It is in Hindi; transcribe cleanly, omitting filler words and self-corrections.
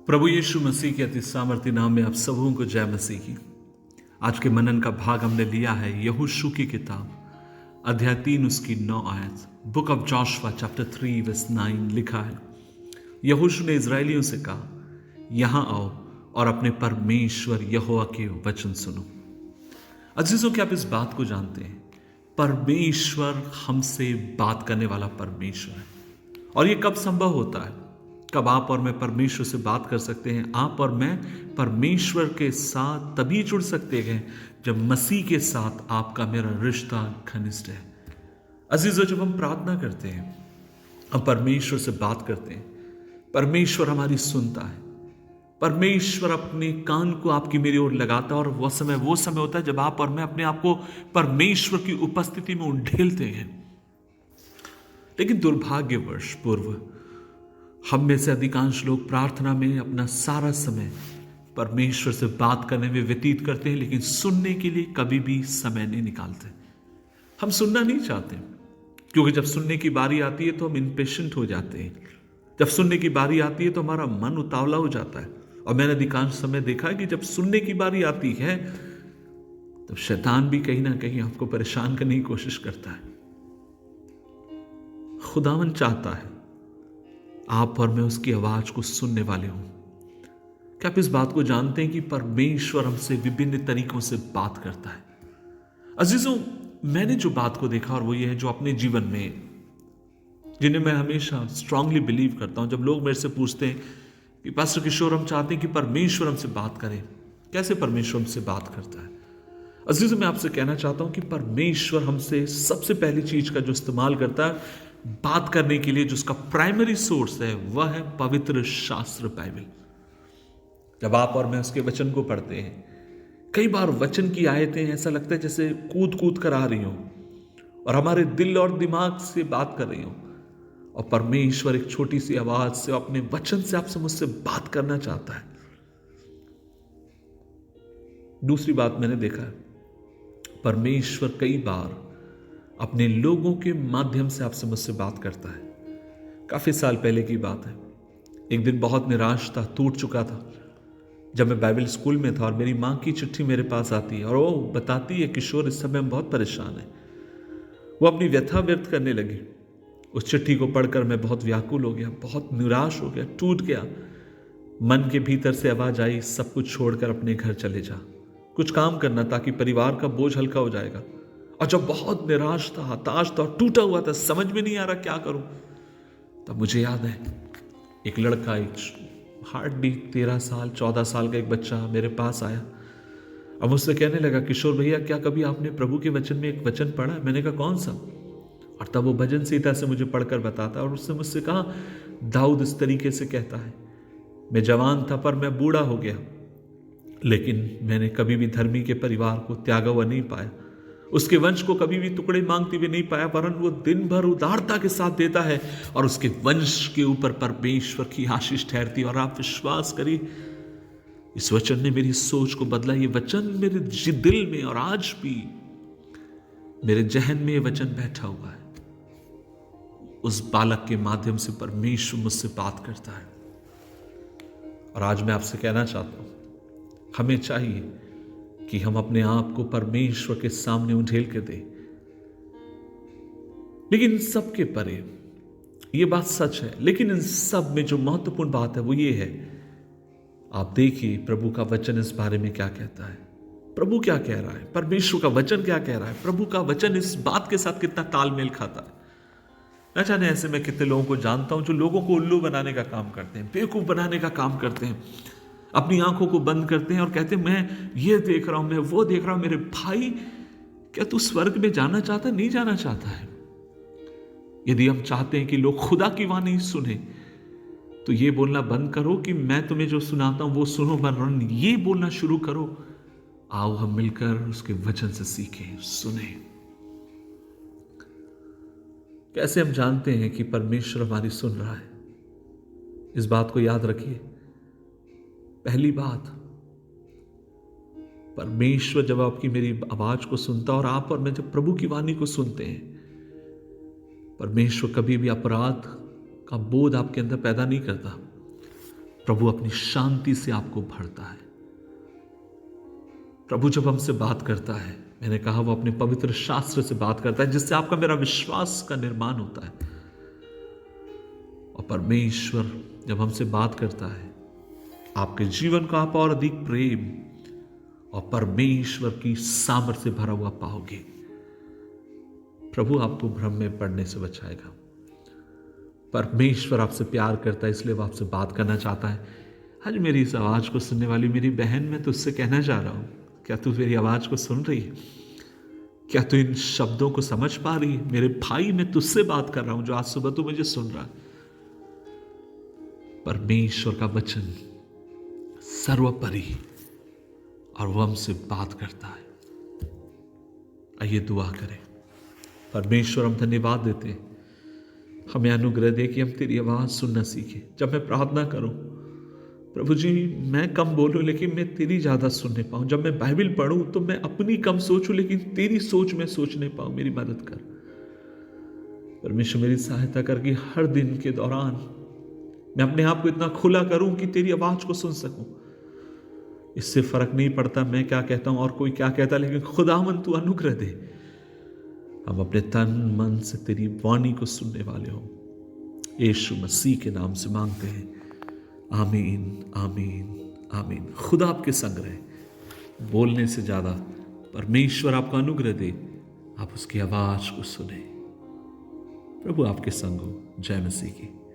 प्रभु यीशु मसीह के अति सामर्थ्य नाम में आप सबों को जय मसीह की। आज के मनन का भाग हमने लिया है यहोशू की किताब अध्याय 3 उसकी 9 आयत। Book of Joshua chapter 3 verse 9 लिखा है, यहोशू ने इजरायलियों से कहा, यहां आओ और अपने परमेश्वर यहोवा के वचन सुनो। अजीजों, क्या आप इस बात को जानते हैं? परमेश्वर हमसे बात करने वाला परमेश्वर है। और ये कब संभव होता है? कब आप और मैं परमेश्वर से बात कर सकते हैं? आप और मैं परमेश्वर के साथ तभी जुड़ सकते हैं जब मसीह के साथ आपका मेरा रिश्ता घनिष्ठ है। अजीजों, जब हम प्रार्थना करते हैं, हम परमेश्वर से बात करते हैं, परमेश्वर हमारी सुनता है। परमेश्वर अपने कान को आपकी मेरी ओर लगाता है और वो समय होता है जब आप और मैं अपने आप को परमेश्वर की उपस्थिति में उंडेलते हैं। लेकिन दुर्भाग्यवश पूर्व हम में से अधिकांश लोग प्रार्थना में अपना सारा समय परमेश्वर से बात करने में व्यतीत करते हैं, लेकिन सुनने के लिए कभी भी समय नहीं निकालते। हम सुनना नहीं चाहते, क्योंकि जब सुनने की बारी आती है तो हम इम्पेशेंट हो जाते हैं। जब सुनने की बारी आती है तो हमारा मन उतावला हो जाता है। और मैंने अधिकांश समय देखा है कि जब सुनने की बारी आती है तो शैतान भी कहीं ना कहीं आपको परेशान करने की कोशिश करता है। खुदावन चाहता है आप और मैं उसकी आवाज को सुनने वाले हों। क्या आप इस बात को जानते हैं कि परमेश्वर हमसे विभिन्न तरीकों से बात करता है? अजीजों, मैंने जो बात को देखा और वो ये है जो अपने जीवन में, जिन्हें मैं हमेशा स्ट्रांगली बिलीव करता हूं। जब लोग मेरे से पूछते हैं कि पास्टर किशोर, हम चाहते हैं कि परमेश्वर हमसे बात करें, कैसे परमेश्वर हमसे बात करता है? अजीजों, मैं आपसे कहना चाहता हूं कि परमेश्वर हमसे सबसे पहली चीज का जो इस्तेमाल करता है बात करने के लिए, जो उसका प्राइमरी सोर्स है, वह है पवित्र शास्त्र बाइबल। जब आप और मैं उसके वचन को पढ़ते हैं, कई बार वचन की आयतें ऐसा लगता है जैसे कूद कूद कर आ रही हो और हमारे दिल और दिमाग से बात कर रही हो। और परमेश्वर एक छोटी सी आवाज से, अपने वचन से आपसे मुझसे बात करना चाहता है। दूसरी बात मैंने देखा है, परमेश्वर कई बार अपने लोगों के माध्यम से आपसे मुझसे बात करता है। काफी साल पहले की बात है, एक दिन बहुत निराश था, टूट चुका था, जब मैं बाइबल स्कूल में था और मेरी मां की चिट्ठी मेरे पास आती है और वो बताती है, किशोर इस समय हम बहुत परेशान हैं। वो अपनी व्यथा व्यक्त करने लगी। उस चिट्ठी को पढ़कर मैं बहुत व्याकुल हो गया, बहुत निराश हो गया, टूट गया। मन के भीतर से आवाज आई, सब कुछ छोड़कर अपने घर चले जा, कुछ काम करना ताकि परिवार का बोझ हल्का हो जाएगा। और जब बहुत निराश था, हताश था, टूटा हुआ था, समझ में नहीं आ रहा क्या करूं, तब मुझे याद है एक लड़का, एक हार्डली 13 साल 14 साल का एक बच्चा मेरे पास आया। अब मुझसे कहने लगा, किशोर भैया, क्या कभी आपने प्रभु के वचन में एक वचन पढ़ा है? मैंने कहा, कौन सा? और तब वो भजन सीता से मुझे पढ़कर बताता और उसने मुझसे कहा, दाऊद इस तरीके से कहता है, मैं जवान था पर मैं बूढ़ा हो गया, लेकिन मैंने कभी भी धर्मी के परिवार को त्यागा हुआ नहीं पाया, उसके वंश को कभी भी टुकड़े मांगते हुए नहीं पाया, वरन वो दिन भर उदारता के साथ देता है और उसके वंश के ऊपर परमेश्वर की आशीष ठहरती। और आप विश्वास करिए, इस वचन ने मेरी सोच को बदला। ये वचन मेरे दिल में और आज भी मेरे जहन में ये वचन बैठा हुआ है। उस बालक के माध्यम से परमेश्वर मुझसे बात करता है। और आज मैं आपसे कहना चाहता हूं, हमें चाहिए कि हम अपने आप को परमेश्वर के सामने उंडेल के दें। लेकिन इन सब के परे, ये बात सच है, लेकिन इन सब में जो महत्वपूर्ण बात है वो ये है, आप देखिए प्रभु का वचन इस बारे में क्या कहता है। प्रभु क्या कह रहा है, परमेश्वर का वचन क्या कह रहा है, प्रभु का वचन इस बात के साथ कितना तालमेल खाता है। न जाने ऐसे मैं कितने लोगों को जानता हूं जो लोगों को उल्लू बनाने का काम करते हैं, बेवकूफ बनाने का काम करते हैं, अपनी आंखों को बंद करते हैं और कहते हैं, मैं ये देख रहा हूं, मैं वो देख रहा हूं। मेरे भाई, क्या तू स्वर्ग में जाना चाहता? नहीं जाना चाहता है। यदि हम चाहते हैं कि लोग खुदा की वाणी सुने, तो ये बोलना बंद करो कि मैं तुम्हें जो सुनाता हूं वो सुनो, वरन ये बोलना शुरू करो, आओ हम मिलकर उसके वचन से सीखें, सुने। कैसे हम जानते हैं कि परमेश्वर हमारी सुन रहा है? इस बात को याद रखिए। पहली बात, परमेश्वर जब आपकी मेरी आवाज को सुनता और आप और मैं जब प्रभु की वाणी को सुनते हैं, परमेश्वर कभी भी अपराध का बोध आपके अंदर पैदा नहीं करता। प्रभु अपनी शांति से आपको भरता है। प्रभु जब हमसे बात करता है, मैंने कहा वो अपने पवित्र शास्त्र से बात करता है, जिससे आपका मेरा विश्वास का निर्माण होता है। और परमेश्वर जब हमसे बात करता है, आपके जीवन को आप और अधिक प्रेम और परमेश्वर की सामर्थ्य से भरा हुआ पाओगे। प्रभु आपको भ्रम में पड़ने से बचाएगा। परमेश्वर आपसे प्यार करता है, इसलिए वो आपसे बात करना चाहता है। आज मेरी इस आवाज को सुनने वाली मेरी बहन, मैं तुझसे कहना चाह रहा हूं, क्या तू मेरी आवाज को सुन रही है? क्या तू इन शब्दों को समझ पा रही है? मेरे भाई, मैं तुझसे बात कर रहा हूं जो आज सुबह तू मुझे सुन रहा है। परमेश्वर का वचन सर्वोपरि और वो हमसे बात करता है। आइए दुआ करें। परमेश्वर, हम धन्यवाद देते हैं, हमें अनुग्रह दे कि हम तेरी आवाज सुनना सीखें। जब मैं प्रार्थना करूं प्रभु जी, मैं कम बोलूं लेकिन मैं तेरी ज्यादा सुनने पाऊं। जब मैं बाइबल पढ़ूं तो मैं अपनी कम सोचूं लेकिन तेरी सोच में सोचने पाऊं। मेरी मदद कर परमेश्वर, मेरी सहायता कर कि हर दिन के दौरान मैं अपने आप को इतना खुला करूं कि तेरी आवाज को सुन सकूं। इससे फर्क नहीं पड़ता मैं क्या कहता हूं और कोई क्या कहता, लेकिन खुदावन तू अनुग्रह दे, हम अपने तन मन से तेरी वाणी को सुनने वाले हों। यीशु मसीह के नाम से मांगते हैं, आमीन, आमीन, आमीन। खुदा आपके संग रहे। बोलने से ज्यादा परमेश्वर आपको अनुग्रह दे, आप उसकी आवाज को सुने। प्रभु आपके संग हो। जय मसीह की।